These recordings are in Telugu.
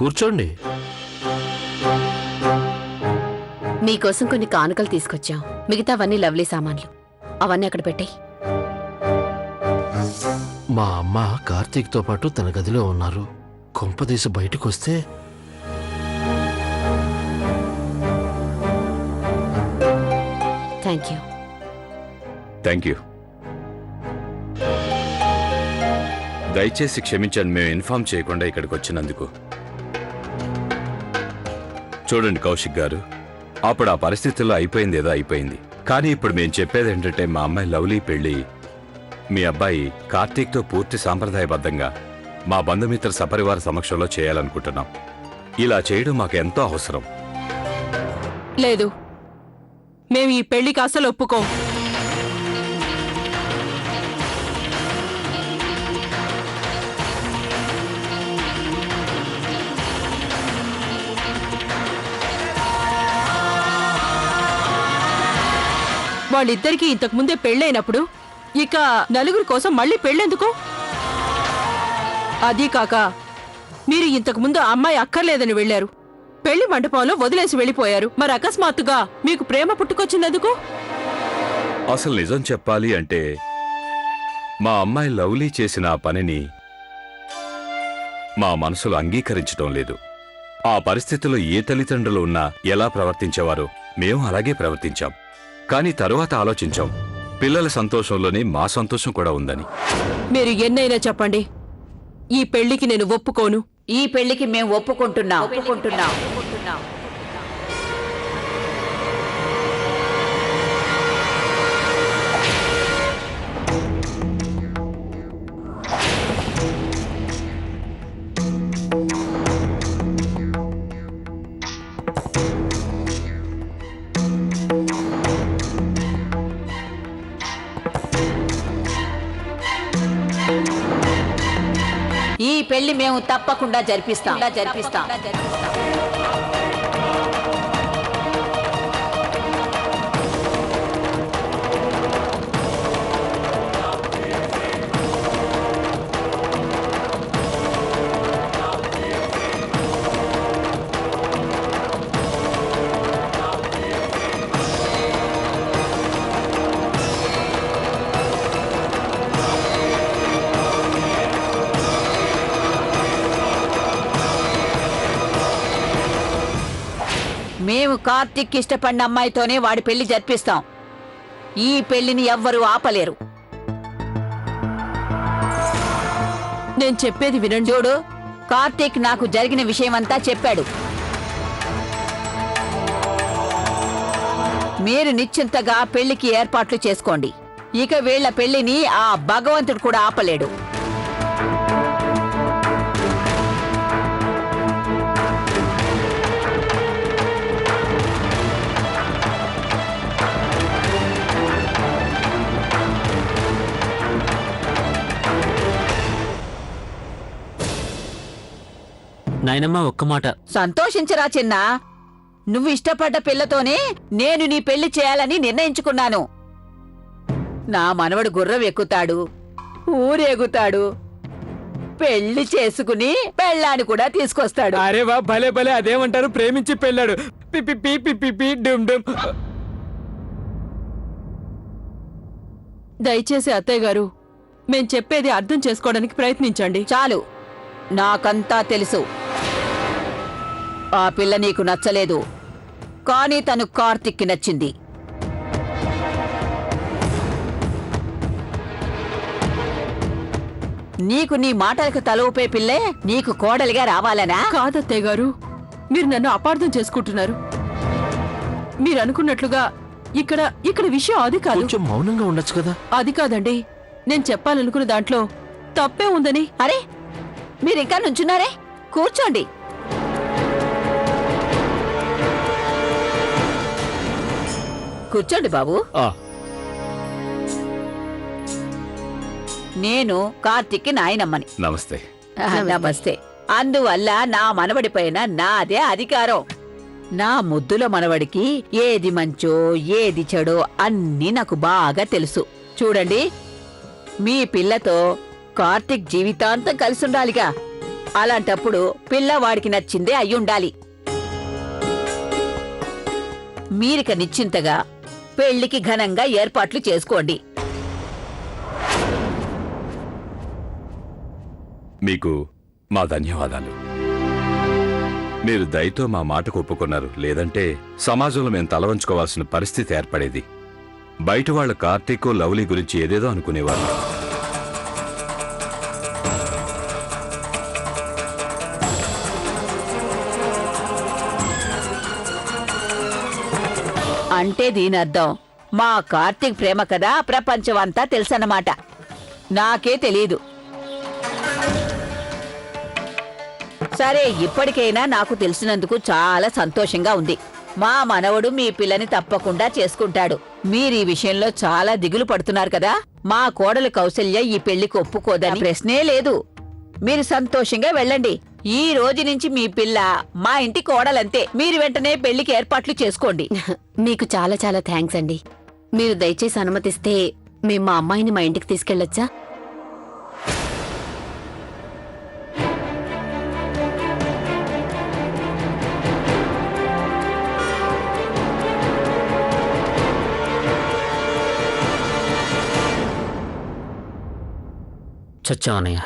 కూర్చోండి. మీకోసం కొన్ని కానుకలు తీసుకొచ్చాం. మిగతావన్నీ లవ్లీ సామాన్లు. అవన్నీ అక్కడ పెట్టాయి. మా అమ్మ కార్తీక్తో పాటు తన గదిలో ఉన్నారు. కొంపదీసి బయటకు వస్తే థ్యాంక్ యూ. Thank you. దయచేసి క్షమించండి మేము ఇన్ఫార్మ్ చేయకుండా ఇక్కడికి వచ్చినందుకు. చూడండి కౌశిక్ గారు, అప్పుడు ఆ పరిస్థితుల్లో అయిపోయింది ఏదో అయిపోయింది. కానీ ఇప్పుడు మేము చెప్పేది ఏంటంటే మా అమ్మాయి లవ్లీ పెళ్లి మీ అబ్బాయి కార్తీక్తో పూర్తి సాంప్రదాయబద్ధంగా మా బంధుమిత్ర సపరివార సమక్షంలో చేయాలనుకుంటున్నాం. ఇలా చేయడం మాకు ఎంతో అవసరం. లేదు, మేము ఈ పెళ్లికి అసలు ఒప్పుకోం. వాళ్ళిద్దరికీ ఇంతకుముందే పెళ్ళైనప్పుడు ఇక నలుగురి కోసం మళ్ళీ పెళ్ళెందుకు? అదీ కాక మీరు ఇంతకుముందు అమ్మాయి అక్కర్లేదని వెళ్లారు, పెళ్లి మండపంలో వదిలేసి వెళ్ళిపోయారు. మరి అకస్మాత్తుగా మీకు ప్రేమ పుట్టుకొచ్చిందెందుకు? అసలు నిజం చెప్పాలి అంటే మా అమ్మాయి లవ్లీ చేసిన ఆ పనిని మా మనసులో అంగీకరించడం లేదు. ఆ పరిస్థితిలో ఏ తల్లిదండ్రులు ఉన్నా ఎలా ప్రవర్తించేవారో మేము అలాగే ప్రవర్తించాం. కానీ తరువాత ఆలోచించాం, పిల్లల సంతోషంలోనే మా సంతోషం కూడా ఉందని. మీరు ఎన్నైనా చెప్పండి, ఈ పెళ్లికి నేను ఒప్పుకోను. ఈ పెళ్లికి మేము ఒప్పుకుంటున్నాం. ఈ పెళ్లి మేము తప్పకుండా జరిపిస్తాం. మేము కార్తీక్ ఇష్టపడిన అమ్మాయితోనే వాడి పెళ్లి జరిపిస్తాం. ఈ పెళ్లిని ఎవ్వరూ ఆపలేరు. నేను చెప్పేది వినండి. చూడు, కార్తీక్ నాకు జరిగిన విషయమంతా చెప్పాడు. మీరు నిశ్చింతగా పెళ్లికి ఏర్పాట్లు చేసుకోండి. ఇక వీళ్ల పెళ్లిని ఆ భగవంతుడు కూడా ఆపలేడు. నాయనమ్మ ఒక్క మాట. సంతోషించరా చిన్నా, నువ్వు ఇష్టపడ్డ పిల్లతోనే నేను నీ పెళ్లి చేయాలని నిర్ణయించుకున్నాను. నా మనవడు గుర్రం ఎక్కుతాడు, ఊరేగుతాడు, పెళ్లి చేసుకుని పెళ్ళాన్ని కూడా తీసుకొస్తాడు. అరే వా, భలే భలే, అదేమంటారు, ప్రేమించి పెళ్ళాడు. పిపి డుమ్ డుమ్. దయచేసి అత్తయ్య గారు, మేం చెప్పేది అర్థం చేసుకోవడానికి ప్రయత్నించండి. చాలు, నాకంతా తెలుసు. ఆ పిల్ల నీకు నచ్చలేదు, కానీ తను కార్తిక్కి నచ్చింది. నీకు నీ మాటలకు తల ఊపే పిల్లే నీకు కోడలిగా రావాలనా? కాదత్తయ్య గారు, మీరు నన్ను అపార్థం చేసుకుంటున్నారు. మీరు అనుకున్నట్లుగా ఇక్కడ విషయం అది కాదు. కొంచెం మౌనంగా ఉండొచ్చు కదా. అది కాదండి, నేను చెప్పాలనుకున్న దాంట్లో తప్పే ఉందని. అరే, మీరింకా నుంచున్నారే, కూర్చోండి. కూర్చోండి బాబు. నేను కార్తిక్కి నాయనమ్మని. నమస్తే. నమస్తే. అందువల్ల నా మనవడి పైన నాదే అధికారం. నా ముద్దుల మనవడికి ఏది మంచో ఏది చెడో అన్నీ నాకు బాగా తెలుసు. చూడండి, మీ పిల్లతో కార్తిక్ జీవితాంతం కలిసుండాలిగా. అలాంటప్పుడు పిల్లవాడికి నచ్చిందే అయ్యుండాలి. మీరిక నిశ్చింతగా పెళ్లికి ఘనంగా ఏర్పాట్లు చేసుకోండి. మీకు మా ధన్యవాదాలు. మీరు దయతో మా మాటకు ఒప్పుకున్నారు. లేదంటే సమాజంలో మేము తల వంచుకోవాల్సిన పరిస్థితి ఏర్పడేది. బయట వాళ్ళు కార్తీక్ లవ్లీ గురించి ఏదేదో అనుకునేవారు. అంటే దీనర్థం మా కార్తీక్ ప్రేమ కదా ప్రపంచమంతా తెలుసన్నమాట. నాకే తెలీదు. సరే, ఇప్పటికైనా నాకు తెలిసినందుకు చాలా సంతోషంగా ఉంది. మా మనవడు మీ పిల్లని తప్పకుండా చేసుకుంటాడు. మీరు ఈ విషయంలో చాలా దిగులు పడుతున్నారు కదా. మా కోడలు కౌసల్య ఈ పెళ్లికి ఒప్పుకోదని ప్రశ్నే లేదు. మీరు సంతోషంగా వెళ్ళండి. ఈ రోజు నుంచి మీ పిల్ల మా ఇంటి కోడలంతే. మీరు వెంటనే పెళ్లికి ఏర్పాట్లు చేసుకోండి. మీకు చాలా చాలా థ్యాంక్స్ అండి. మీరు దయచేసి అనుమతిస్తే మేము మా అమ్మాయిని మా ఇంటికి తీసుకెళ్లొచ్చా? చచ్చావన్నయ్య,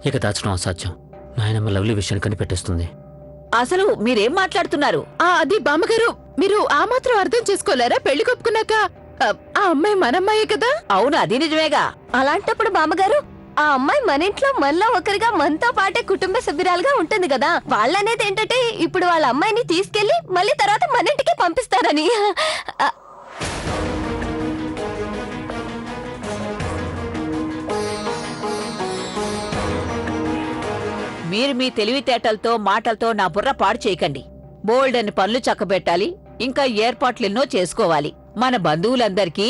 ఇక దాచడం అసాధ్యం. నాయనమ్మ లవ్లీ విషయాన్ని కనిపెట్టేస్తుంది. అసలు మీరేం మాట్లాడుతున్నారు? అది బామ్మగారు, మీరు ఆ మాత్రం అర్థం చేసుకోలేరా? పెళ్లి కొప్పుకున్నాక ఆ అమ్మాయి మనమ్మాయే కదా. అవును, అది నిజమేగా. అలాంటప్పుడు బామ్మగారు, ఆ అమ్మాయి మన ఇంట్లో మనలో ఒకరిగా మనతో పాటే కుటుంబ సభ్యురాలుగా ఉంటుంది కదా. వాళ్ళనేది ఏంటంటే ఇప్పుడు వాళ్ళ అమ్మాయిని తీసుకెళ్లి మళ్ళీ తర్వాత మన ఇంటికి పంపిస్తారని. మీరు మీ తెలివితేటలతో మాటలతో నా బుర్ర పాడు చేయకండి. బోల్డ్ అని పనులు చక్కబెట్టాలి, ఇంకా ఏర్పాట్లెన్నో చేసుకోవాలి. మన బంధువులందరికీ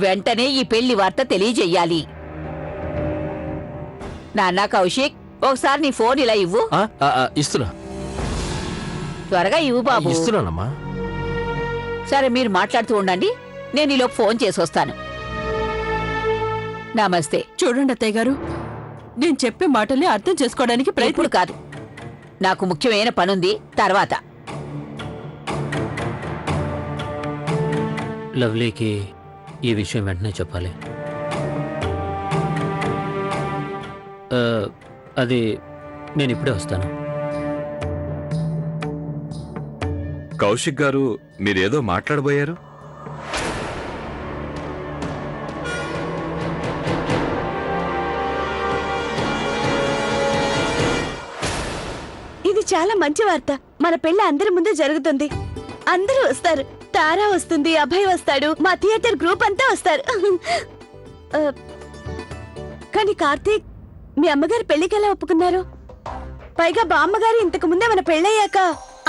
వెంటనే ఈ పెళ్లి వార్త తెలియజెయ్యాలి. నాన్నా కౌశిక్, ఒకసారి నీ ఫోన్ ఇలా ఇవ్వు. ఇస్తున్నా త్వరగా ఇవ్వు బాబు. ఇస్తున్నానమ్మా. సరే, మీరు మాట్లాడుతూ ఉండండి, నేను ఈలోపు ఫోన్ చేసొస్తాను. నమస్తే. చూడండి అత్తయ్య గారు, నేను చెప్పే మాటల్ని అర్థం చేసుకోవడానికి ఇప్పుడు ప్రయత్నం. కాదు, నాకు ముఖ్యమైన పనుంది, తర్వాత. లవ్లీకి ఈ విషయం వెంటనే చెప్పాలి. అది నేను ఇప్పుడే వస్తాను. కౌశిక్ గారు, మీరేదో మాట్లాడబోయారు. ఇది చాలా మంచి వార్త. మన పెళ్లి అందరి ముందే జరుగుతుంది. అందరూ వస్తారు. తారా వస్తుంది, అభయ్ వస్తాడు, మా థియేటర్ గ్రూప్ అంతా వస్తారు. కానీ కార్తీక్, మీ అమ్మగారు పెళ్లికి ఎలా ఒప్పుకున్నారు? పైగా బామ్మగారు ఇంతకు ముందే మన పెళ్ళయ్యాక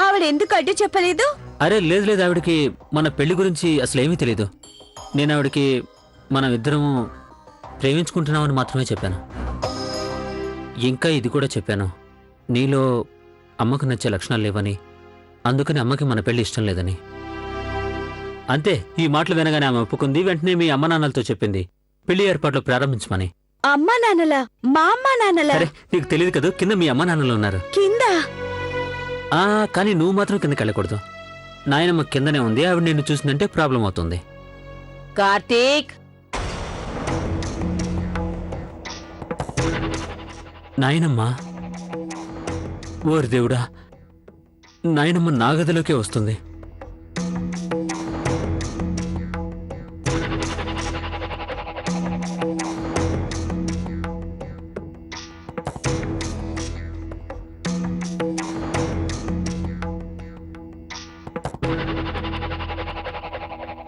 ఆవిడ ఎందుకు అడ్డు చెప్పలేదు? అరే లేదు లేదు, ఆవిడకి మన పెళ్లి గురించి అసలు ఏమీ తెలీదు. నేను ఆవిడకి మనం ఇద్దరము ప్రేమించుకుంటున్నామని మాత్రమే చెప్పాను. ఇంకా ఇది కూడా చెప్పాను, నీలో అమ్మకు నచ్చే లక్షణాలు లేవని, అందుకని అమ్మకి మన పెళ్లి ఇష్టం లేదని. అంతే. ఈ మాటలు వినగానే ఆమె ఒప్పుకుంది. వెంటనే మీ అమ్మ నాన్నలతో చెప్పింది పెళ్లి ఏర్పాట్లు ప్రారంభించమని. అమ్మా నాన్నలా? మా అమ్మా నాన్నలా? అరే నీకు తెలియదు కదా, కింద మీ అమ్మ నాన్నలు ఉన్నారు. కింద? కానీ నువ్వు మాత్రం కిందకి వెళ్ళకూడదు. నాయనమ్మ కిందనే ఉంది, ఆవిడ నిన్ను చూసిందంటే ప్రాబ్లం అవుతుంది. కార్తీక్, నాయనమ్మ, ఓరి దేవుడా, నాయనమ్మ నా గదిలోకే వస్తుంది.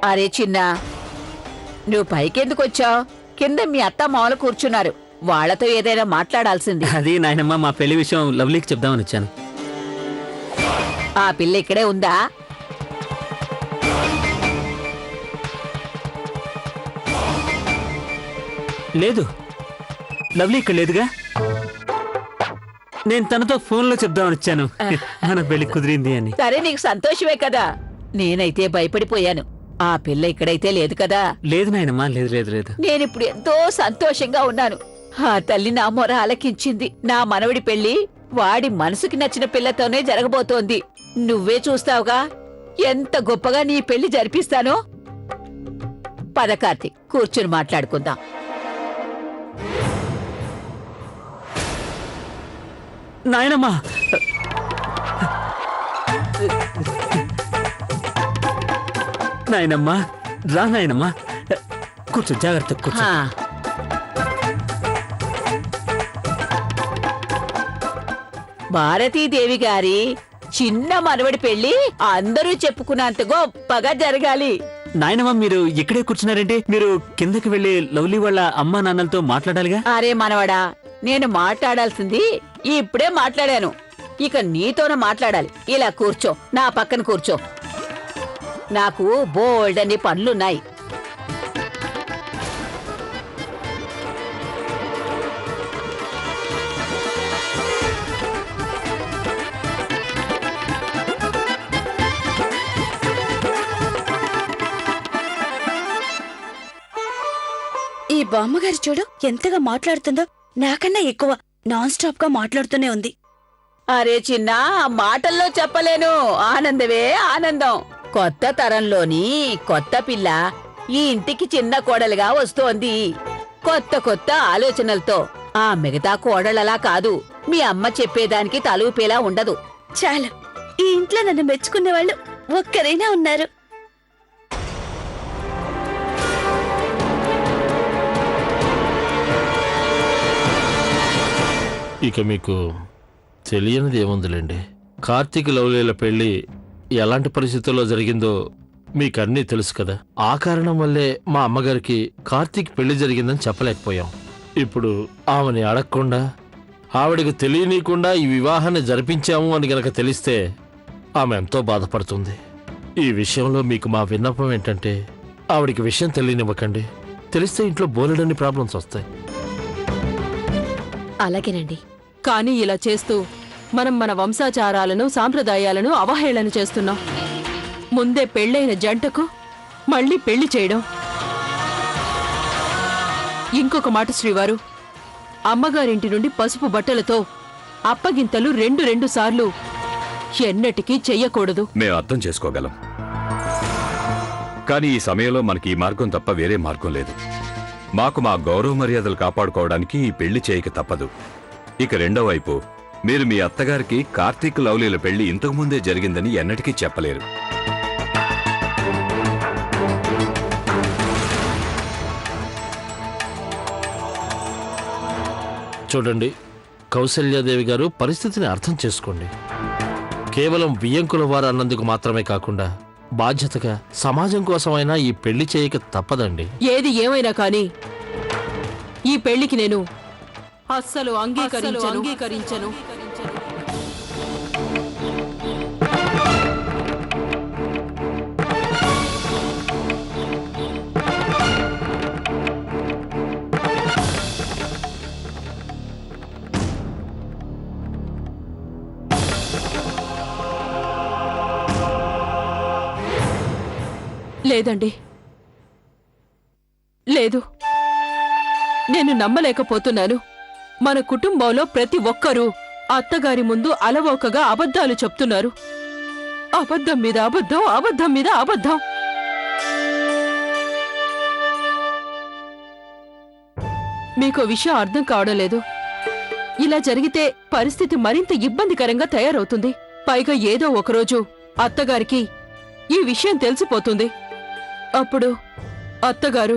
అరే చిన్నా, నువ్వు పైకెందుకు వచ్చావు? కింద మీ అత్త మామలు కూర్చున్నారు, వాళ్లతో ఏదైనా మాట్లాడాల్సింది. అది నాయనమ్మ, మా పెళ్లి విషయం లవ్లీకి చెప్దామని వచ్చాను. ఆ పిల్ల ఇక్కడే ఉందా? లేదు, లవ్లీ ఇక్కడ లేదుగా. నేను తనతో ఫోన్లో చెప్దామని వచ్చాను మన పెళ్లి కుదిరింది అని. సరే, నీకు సంతోషమే కదా. నేనైతే భయపడిపోయాను. ఆ పిల్ల ఇక్కడైతే లేదు కదా. లేదు నాయనమ్మా, లేదు లేదు లేదు. నేనిప్పుడు ఎంతో సంతోషంగా ఉన్నాను. ఆ తల్లి నా మొర ఆలకించింది. నా మనవడి పెళ్లి వాడి మనసుకి నచ్చిన పిల్లతోనే జరగబోతోంది. నువ్వే చూస్తావుగా ఎంత గొప్పగా నీ పెళ్లి జరిపిస్తానో. పద కార్తీక్, కూర్చుని మాట్లాడుకుందాం. నాయనమ్మా, నాయనమ్మా, రా నాయనమ్మా, కూర్చో, జాగ్రత్త కూర్చో. హా. భారతీదేవి గారి చిన్న మనవడి పెళ్లి అందరూ చెప్పుకున్నంత గొప్పగా జరగాలి. నాయనమ్మా, మీరు ఇక్కడే కూర్చున్నారంటే మీరు కిందకి వెళ్ళి లవ్లీ వాళ్ళ అమ్మా నాన్నలతో మాట్లాడాలిగా. అరే మనవడా, నేను మాట్లాడాల్సింది ఇప్పుడే మాట్లాడాను. ఇక నీతోనే మాట్లాడాలి. ఇలా కూర్చో, నా పక్కన కూర్చో. నాకు బోల్డన్ని పనులున్నాయి. ఈ బామ్మగారు చూడు ఎంతగా మాట్లాడుతుందో, నాకన్నా ఎక్కువ నాన్ స్టాప్ గా మాట్లాడుతూనే ఉంది. అరే చిన్నా, మాటల్లో చెప్పలేను. ఆనందమే ఆనందం. కొత్త తరంలోని కొత్త పిల్ల ఈ ఇంటికి చిన్న కోడలుగా వస్తోంది. కొత్త కొత్త ఆలోచనలతో. ఆ మిగతా కోడలలా కాదు, మీ అమ్మ చెప్పేదానికి తలూపేలా ఉండదు. చాలు, ఈ ఇంట్లో నన్ను మెచ్చుకునే వాళ్ళు ఒక్కరైనా ఉన్నారు. ఇక మీకు తెలియనిది ఏముందిలేండి. కార్తీక్ లవ్లీల పెళ్లి ఎలాంటి పరిస్థితుల్లో జరిగిందో మీకన్నీ తెలుసు కదా. ఆ కారణం వల్లే మా అమ్మగారికి కార్తీక్ పెళ్లి జరిగిందని చెప్పలేకపోయాం. ఇప్పుడు ఆమెని అడగకుండా, ఆవిడకు తెలియనీయకుండా ఈ వివాహాన్ని జరిపించాము అని గనక తెలిస్తే ఆమె ఎంతో బాధపడుతుంది. ఈ విషయంలో మీకు మా విన్నపం ఏంటంటే, ఆవిడికి విషయం తెలియనివ్వకండి. తెలిస్తే ఇంట్లో బోలెడన్ని ప్రాబ్లమ్స్ వస్తాయి. అలాగేనండి. కానీ ఇలా చేస్తూ మనం మన వంశాచారాలను సాంప్రదాయాలను అవహేళన చేస్తున్నాం. ముందే పెళ్ళైన జంటకు మళ్ళీ పెళ్లి చేయడం. ఇంకొక మాట శ్రీవారు, అమ్మగారింటి నుండి పసుపు బట్టలతో అప్పగింతలు రెండు సార్లు ఎన్నటికీ చెయ్యకూడదు. మేము అర్థం చేసుకోగలం, కానీ ఈ సమయంలో మనకి ఈ మార్గం తప్ప వేరే మార్గం లేదు. మాకు మా గౌరవ మర్యాదలు కాపాడుకోవడానికి ఈ పెళ్లి చేయక తప్పదు. ఇక రెండో వైపు, మీరు మీ అత్తగారికి కార్తీక్ లవ్లీల పెళ్లి ఇంతకుముందే జరిగిందని ఎన్నటికీ చెప్పలేరు. చూడండి కౌసల్యాదేవి గారు, పరిస్థితిని అర్థం చేసుకోండి. కేవలం బియ్యంకుల వారు అన్నందుకు మాత్రమే కాకుండా బాధ్యతగా సమాజం కోసమైనా ఈ పెళ్లి చేయక తప్పదండి. ఏది ఏమైనా కానీ ఈ పెళ్లికి నేను అస్సలు అంగీకరించను. లేదండి, లేదు. నేను నమ్మలేకపోతున్నాను. మన కుటుంబంలో ప్రతి ఒక్కరూ అత్తగారి ముందు అలవోకగా అబద్ధాలు చెప్తున్నారు. అబద్ధం మీద అబద్ధం, అబద్ధం మీద అబద్ధం. మీకో విషయం అర్థం కావడం లేదు. ఇలా జరిగితే పరిస్థితి మరింత ఇబ్బందికరంగా తయారవుతుంది. పైగా ఏదో ఒకరోజు అత్తగారికి ఈ విషయం తెలిసిపోతుంది. అప్పుడు అత్తగారు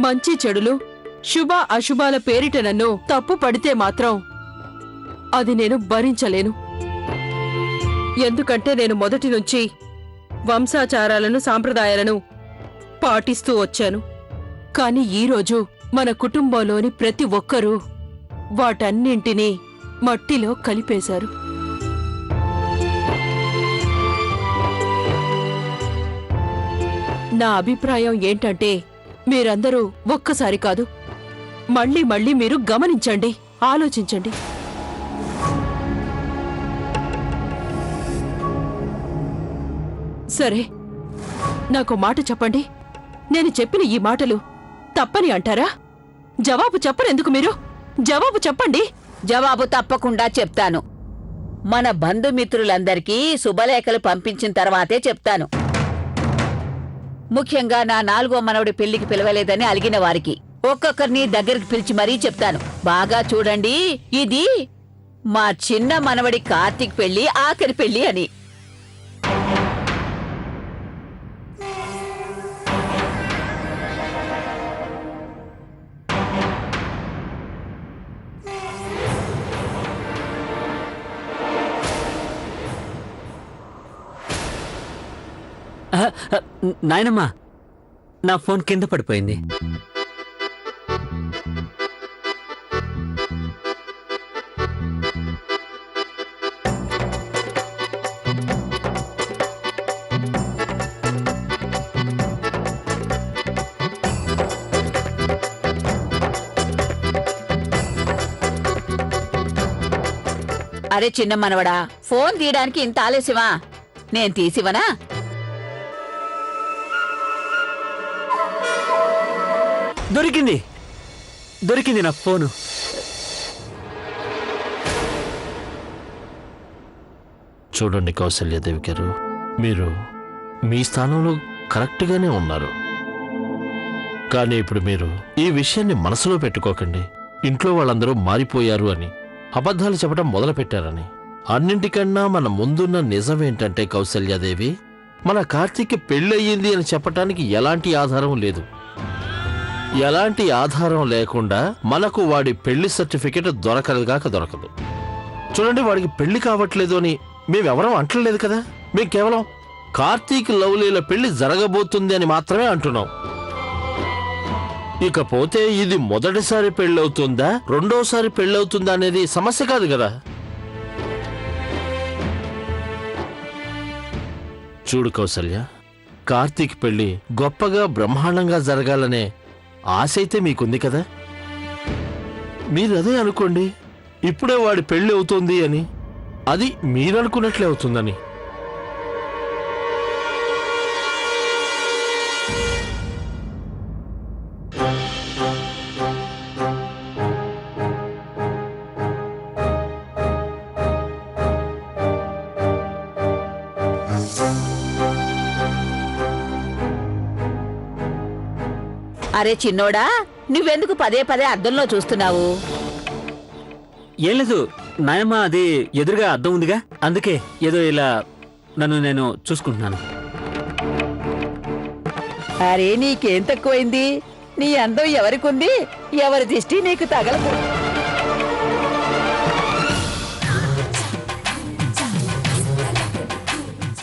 మంచి చెడులు, శుభ అశుభాల పేరిట నన్ను తప్పు పడితే మాత్రం అది నేను భరించలేను. ఎందుకంటే నేను మొదటి నుంచి వంశాచారాలను సాంప్రదాయాలను పాటిస్తూ వచ్చాను. కాని ఈరోజు మన కుటుంబంలోని ప్రతి ఒక్కరూ వాటన్నింటినీ మట్టిలో కలిపేశారు. నా అభిప్రాయం ఏంటంటే, మీరందరూ ఒక్కసారి కాదు, మళ్ళీ మళ్ళీ మీరు గమనించండి, ఆలోచించండి. సరే, నాకు మాట చెప్పండి. నేను చెప్పిన ఈ మాటలు తప్పని అంటారా? జవాబు చెప్పరెందుకు మీరు? జవాబు చెప్పండి. జవాబు తప్పకుండా చెప్తాను. మన బంధుమిత్రులందరికీ శుభలేఖలు పంపించిన తర్వాతే చెప్తాను. ముఖ్యంగా నా 4వ మనవడి పెళ్లికి పిలవలేదని అలిగిన వారికి ఒక్కొక్కరిని దగ్గరికి పిలిచి మరీ చెప్తాను. బాగా చూడండి, ఇది మా చిన్న మనవడి కార్తీక్ పెళ్లి, ఆఖరి పెళ్లి అని. నాయనమ్మా, నా ఫోన్ కింద పడిపోయింది. అరే చిన్న మనవడా, ఫోన్ తీయడానికి ఇంత ఆలస్యమా? నేను తీసివనా? దొరికింది నా ఫోను. చూడండి కౌసల్యాదేవి గారు, మీరు మీ స్థానంలో కరెక్ట్గానే ఉన్నారు. కానీ ఇప్పుడు మీరు ఈ విషయాన్ని మనసులో పెట్టుకోకండి. ఇంట్లో వాళ్ళందరూ మారిపోయారు అని, అబద్ధాలు చెప్పడం మొదలుపెట్టారని. అన్నింటికన్నా మన ముందున్న నిజమేంటంటే కౌసల్యాదేవి, మన కార్తీక్ పెళ్ళయింది అని చెప్పటానికి ఎలాంటి ఆధారం లేదు. ఎలాంటి ఆధారం లేకుండా మనకు వాడి పెళ్లి సర్టిఫికెట్ దొరకదుగాక దొరకదు. చూడండి, వాడికి పెళ్లి కావట్లేదు అని మేమెవరం అంటలేదు కదా. మేము కేవలం కార్తీక్ లవ్లీల పెళ్లి జరగబోతుంది అని మాత్రమే అంటున్నాం. ఇకపోతే ఇది మొదటిసారి పెళ్ళవుతుందా, రెండోసారి పెళ్ళవుతుందా అనేది సమస్య కాదు కదా. చూడు కౌసల్య, కార్తీక్ పెళ్లి గొప్పగా బ్రహ్మాండంగా జరగాలనే ఆశ అయితే మీకుంది కదా. మీరు అదే అనుకోండి, ఇప్పుడే వాడి పెళ్లి అవుతుంది అని. అది మీరనుకున్నట్లే అవుతుందని. అరే చిన్నోడా, నువ్వెందుకు పదే పదే అద్దంలో చూస్తున్నావు? ఏం లేదు నాయమ్మ, అది ఎదురుగా అద్దం ఉందిగా, అందుకే ఏదో ఇలా నన్ను నేను చూసుకుంటున్నాను. అరే నీకేం తక్కువైంది? నీ అందం ఎవరికుంది? ఎవరి దిష్టి నీకు తగలకూడదు.